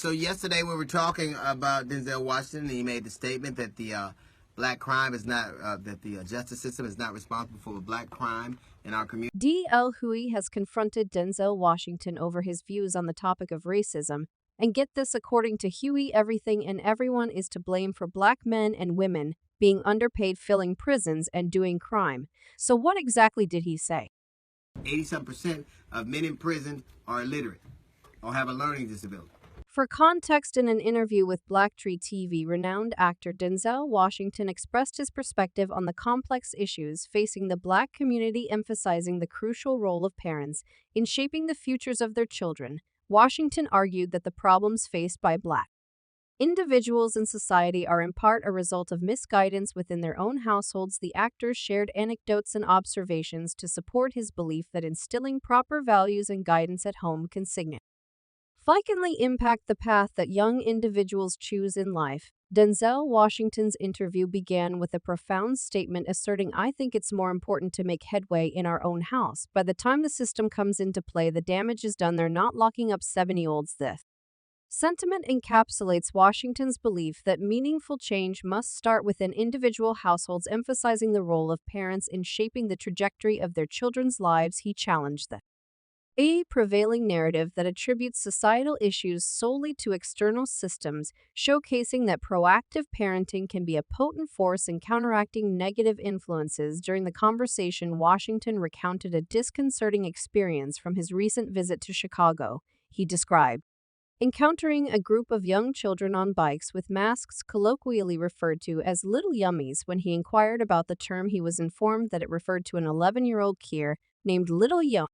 So yesterday we were talking about Denzel Washington, and he made the statement that the black crime is not, that the justice system is not responsible for the black crime in our community. D.L. Hughley has confronted Denzel Washington over his views on the topic of racism. And get this, according to Hughley, everything and everyone is to blame for black men and women being underpaid, filling prisons, and doing crime. So what exactly did he say? 87% of men in prison are illiterate or have a learning disability. For context, in an interview with Blacktree TV, renowned actor Denzel Washington expressed his perspective on the complex issues facing the black community, emphasizing the crucial role of parents in shaping the futures of their children. Washington argued that the problems faced by black individuals in society are in part a result of misguidance within their own households. The actor shared anecdotes and observations to support his belief that instilling proper values and guidance at home can significantly impact the path that young individuals choose in life. Denzel Washington's interview began with a profound statement asserting, "I think it's more important to make headway in our own house. By the time the system comes into play, the damage is done. They're not locking up 7-year-olds." This sentiment encapsulates Washington's belief that meaningful change must start within individual households, emphasizing the role of parents in shaping the trajectory of their children's lives. He challenged a prevailing narrative that attributes societal issues solely to external systems, showcasing that proactive parenting can be a potent force in counteracting negative influences. During the conversation, Washington recounted a disconcerting experience from his recent visit to Chicago. He described encountering a group of young children on bikes with masks, colloquially referred to as little yummies. When he inquired about the term, he was informed that it referred to an 11-year-old kid named Little Yummy,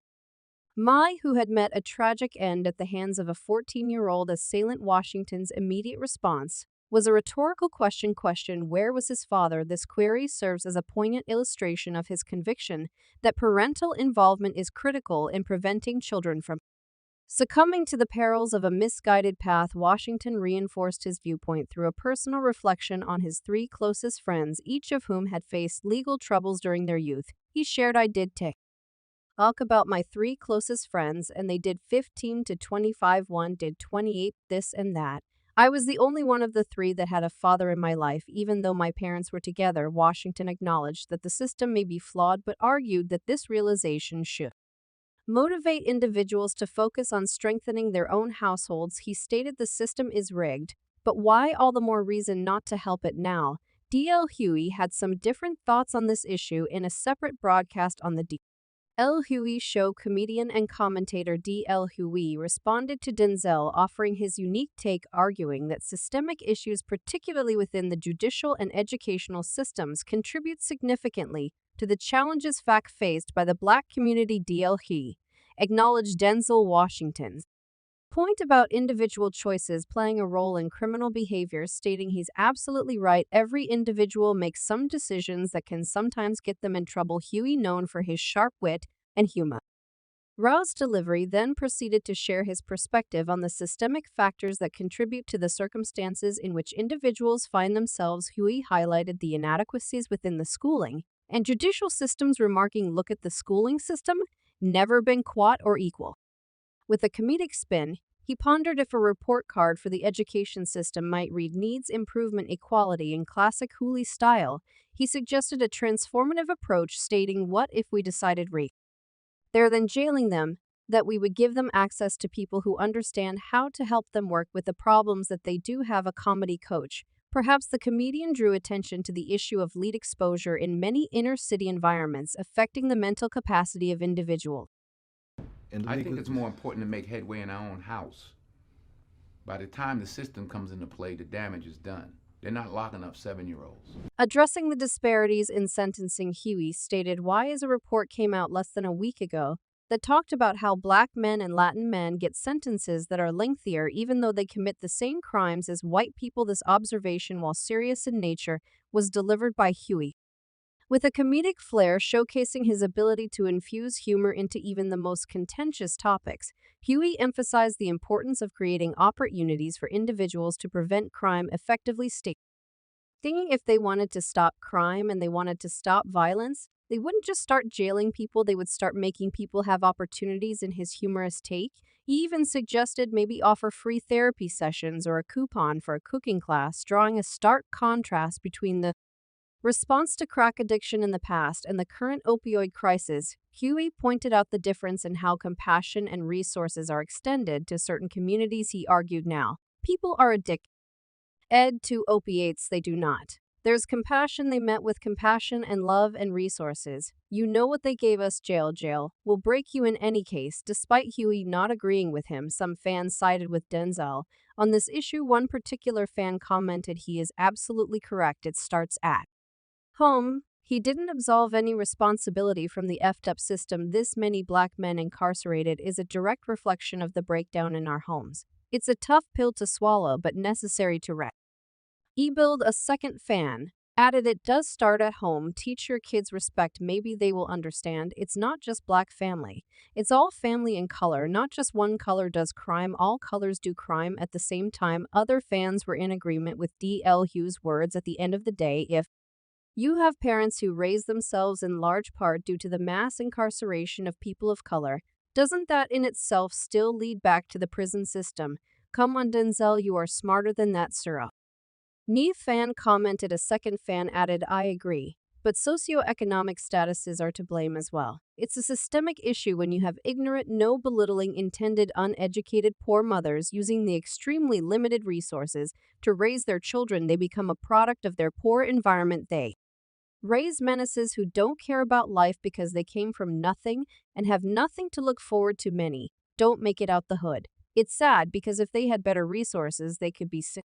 who had met a tragic end at the hands of a 14-year-old assailant. Washington's immediate response was a rhetorical question, where was his father? This query serves as a poignant illustration of his conviction that parental involvement is critical in preventing children from succumbing to the perils of a misguided path. Washington reinforced his viewpoint through a personal reflection on his 3 closest friends, each of whom had faced legal troubles during their youth. He shared, "I did talk about my 3 closest friends, and they did 15 to 25, one did 28, this and that. I was the only one of the 3 that had a father in my life, even though my parents were together." Washington acknowledged that the system may be flawed, but argued that this realization should motivate individuals to focus on strengthening their own households. He stated, "The system is rigged, but why all the more reason not to help it now?" D.L. Hughley had some different thoughts on this issue in a separate broadcast on the D.L. Hughley Show. Comedian and commentator D.L. Hughley responded to Denzel, offering his unique take, arguing that systemic issues, particularly within the judicial and educational systems, contribute significantly to the challenges faced by the black community. D.L. Hughley acknowledged Denzel Washington's point about individual choices playing a role in criminal behavior, stating he's absolutely right. Every individual makes some decisions that can sometimes get them in trouble. Hughley, known for his sharp wit and humorous delivery, then proceeded to share his perspective on the systemic factors that contribute to the circumstances in which individuals find themselves. Hughley highlighted the inadequacies within the schooling and judicial systems, remarking, "Look at the schooling system, never been quite or equal." With a comedic spin, he pondered if a report card for the education system might read, "Needs improvement, equality." In classic Hughley style, he suggested a transformative approach, stating, "What if we decided rather than jailing them, that we would give them access to people who understand how to help them work with the problems that they do have, a comedy coach." Perhaps the comedian drew attention to the issue of lead exposure in many inner-city environments, affecting the mental capacity of individuals. I think it's more important to make headway in our own house. By the time the system comes into play, the damage is done. They're not locking up 7-year-olds. Addressing the disparities in sentencing, Hughley stated, "Why is a report came out less than a week ago that talked about how black men and Latin men get sentences that are lengthier even though they commit the same crimes as white people." This observation, while serious in nature, was delivered by Hughley with a comedic flair, showcasing his ability to infuse humor into even the most contentious topics. Hughley emphasized the importance of creating opportunities for individuals to prevent crime effectively, stating if they wanted to stop crime and they wanted to stop violence, They wouldn't just start jailing people, they would start making people have opportunities in his humorous take. He even suggested maybe offer free therapy sessions or a coupon for a cooking class, drawing a stark contrast between the response to crack addiction in the past and the current opioid crisis. Huey pointed out the difference in how compassion and resources are extended to certain communities. He argued now, people are addicted to opiates, they do not. There's compassion they met with compassion and love and resources. You know what they gave us, jail, jail. Will break you in any case. Despite Huey not agreeing with him, some fans sided with Denzel. On this issue, one particular fan commented he is absolutely correct. It starts at home. He didn't absolve any responsibility from the effed up system. This many black men incarcerated is a direct reflection of the breakdown in our homes. It's a tough pill to swallow, but necessary to rebuild. A second fan added, it does start at home. Teach your kids respect. Maybe they will understand. It's not just black family. It's all family in color. Not just one color does crime. All colors do crime at the same time. Other fans were in agreement with D.L. Hughes' words. At the end of the day, if you have parents who raise themselves in large part due to the mass incarceration of people of color, doesn't that in itself still lead back to the prison system? Come on, Denzel, you are smarter than that, sirrah. Neve fan commented. A second fan added, I agree, but socioeconomic statuses are to blame as well. It's a systemic issue when you have ignorant, no belittling intended, uneducated poor mothers using the extremely limited resources to raise their children. They become a product of their poor environment. They raise menaces who don't care about life because they came from nothing and have nothing to look forward to. Many don't make it out the hood. It's sad because if they had better resources, they could be sick.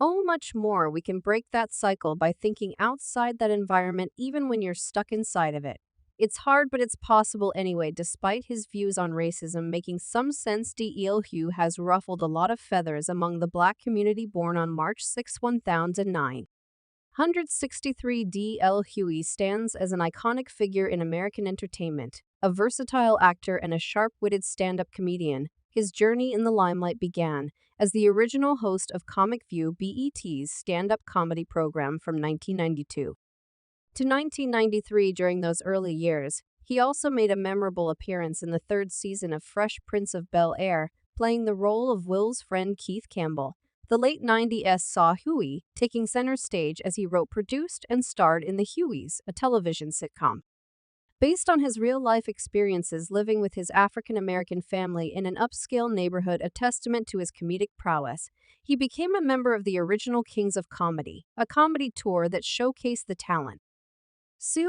Oh, much more. We can break that cycle by thinking outside that environment even when you're stuck inside of it. It's hard, but it's possible anyway. Despite his views on racism making some sense, D.L. Hugh has ruffled a lot of feathers among the black community. Born on March 6, 1963, D.L. Huey stands as an iconic figure in American entertainment, a versatile actor and a sharp-witted stand-up comedian. His journey in the limelight began as the original host of Comic View, BET's stand-up comedy program from 1992 to 1993. During those early years, he also made a memorable appearance in the third season of Fresh Prince of Bel-Air, playing the role of Will's friend Keith Campbell. The late 90s saw Huey taking center stage as he wrote, produced, and starred in The Hueys, a television sitcom based on his real-life experiences living with his African-American family in an upscale neighborhood, a testament to his comedic prowess. He became a member of the original Kings of Comedy, a comedy tour that showcased the talent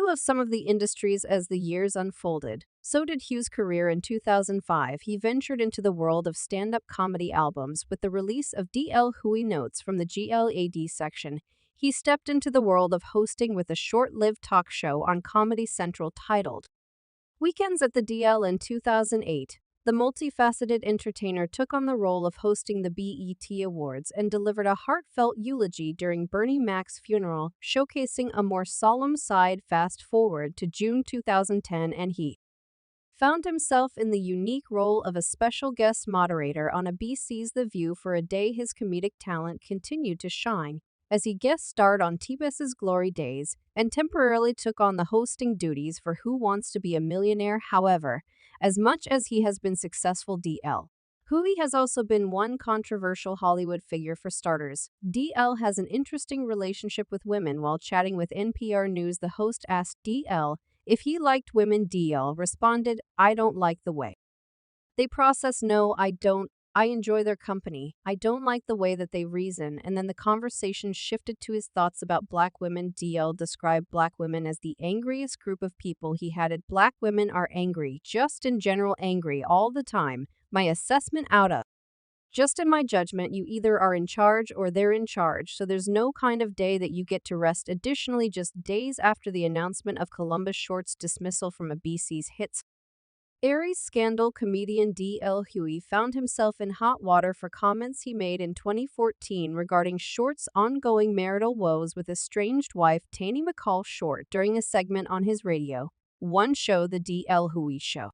of some of the industries. As the years unfolded, so did Hughes' career. In 2005, he ventured into the world of stand-up comedy albums with the release of D.L. Huey Notes from the GLAD section. He stepped into the world of hosting with a short-lived talk show on Comedy Central titled Weekends at the DL. In 2008, the multifaceted entertainer took on the role of hosting the BET Awards and delivered a heartfelt eulogy during Bernie Mac's funeral, showcasing a more solemn side. Fast forward to June 2010, and he found himself in the unique role of a special guest moderator on ABC's The View. For a day, his comedic talent continued to shine as he guest starred on TBS's Glory Days and temporarily took on the hosting duties for Who Wants to Be a Millionaire. However, as much as he has been successful, D.L. Huey has also been one controversial Hollywood figure. For starters, D.L. has an interesting relationship with women. While chatting with NPR News, the host asked D.L. if he liked women. D.L. responded, I don't like the way they process. No, I don't. I enjoy their company. I don't like the way that they reason. And then the conversation shifted to his thoughts about black women. D.L. described black women as the angriest group of people he had. Black women are angry, just in general angry all the time. My assessment out of just in my judgment, you either are in charge or they're in charge, so there's no kind of day that you get to rest. Additionally, just days after the announcement of Columbus Short's dismissal from ABC's hits Aries scandal, comedian D.L. Huey found himself in hot water for comments he made in 2014 regarding Short's ongoing marital woes with estranged wife Tanny McCall Short during a segment on his Radio 1 show, The D.L. Huey Show.